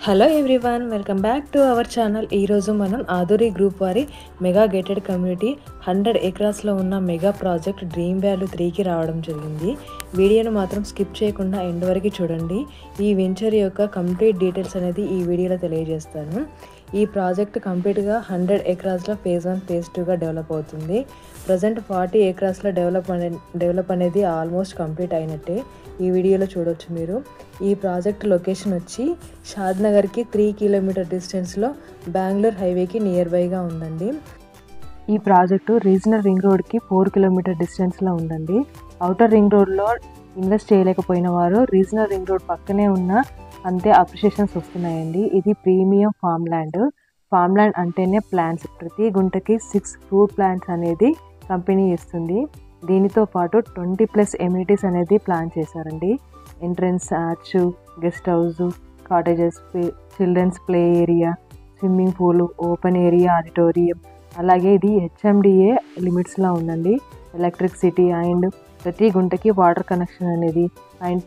Hello everyone, welcome back to our channel. ఈరోజు మనం ఆధురి group వారి మెగా గేటెడ్ కమ్యూనిటీ 100 ఎకరాస్లో ఉన్న మెగా ప్రాజెక్ట్ డ్రీమ్ వ్యాలీ 3కి రావడం జరిగింది. వీడియోను మాత్రం స్కిప్ చేయకుండా ఎండ్ వరకు చూడండి. ఈ వెంచర్ యొక్క కంప్లీట్ డీటెయిల్స్ అనేది ఈ వీడియోలో తెలియజేస్తాను. ఈ ప్రాజెక్ట్ కంప్లీట్గా 100 ఎకరాస్లో ఫేజ్ 1 ఫేజ్ 2గా డెవలప్ అవుతుంది. ప్రజెంట్ 40 ఎకరాస్లో డెవలప్ అనేది ఆల్మోస్ట్ కంప్లీట్ అయినట్టే ఈ వీడియోలో చూడొచ్చు మీరు. ఈ ప్రాజెక్ట్ లొకేషన్ వచ్చి షాద్నగర్కి 3 కిలోమీటర్ డిస్టెన్స్లో బెంగళూరు హైవేకి నియర్ బైగా ఉందండి. ఈ ప్రాజెక్టు రీజనల్ రింగ్ రోడ్కి 4 కిలోమీటర్ డిస్టెన్స్లో ఉందండి. అవుటర్ రింగ్ రోడ్లో ఇన్వెస్ట్ చేయలేకపోయిన వారు రీజనల్ రింగ్ రోడ్ పక్కనే ఉన్న అంతే అప్రిషియేషన్స్ వస్తున్నాయండి. ఇది ప్రీమియం ఫామ్ ల్యాండ్ అంటేనే ప్లాంట్స్. ప్రతి గుంటకి 6 ఫ్రూట్ ప్లాంట్స్ అనేది కంపెనీ ఇస్తుంది. దీనితో పాటు 20+ ఎమ్యూనిటీస్ అనేది ప్లాన్ చేశారండి. Entrance arch, guest house, cottages, children's play area, swimming pool, open area, auditorium, అలాగే ఇది హెచ్ఎండిఏ లిమిట్స్లో ఉందండి. ఎలక్ట్రిసిటీ అండ్ ప్రతి గుంటకి వాటర్ కనెక్షన్ అనేది and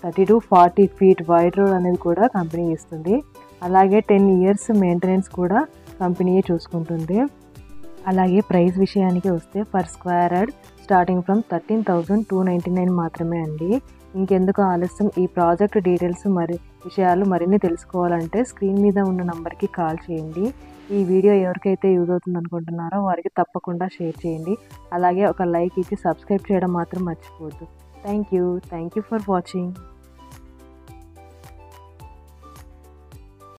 30 to 40 feet wide road అనేది కూడా కంపెనీ ఇస్తుంది. అలాగే 10 years మెయింటెనెన్స్ కూడా కంపెనీయే చూసుకుంటుంది. అలాగే ప్రైస్ విషయానికి వస్తే per square yard starting from 13,299 మాత్రమే అండి. ఇంకెందుకు ఆలస్యం, ఈ ప్రాజెక్ట్ డీటెయిల్స్ విషయాలు మరిన్ని తెలుసుకోవాలంటే స్క్రీన్ మీద ఉన్న నంబర్కి కాల్ చేయండి. ఈ వీడియో ఎవరికైతే యూజ్ అవుతుంది అనుకుంటున్నారో వారికి తప్పకుండా షేర్ చేయండి. అలాగే ఒక లైక్ ఇచ్చి సబ్స్క్రైబ్ చేయడం మాత్రం మర్చిపోవద్దు. Thank you for watching.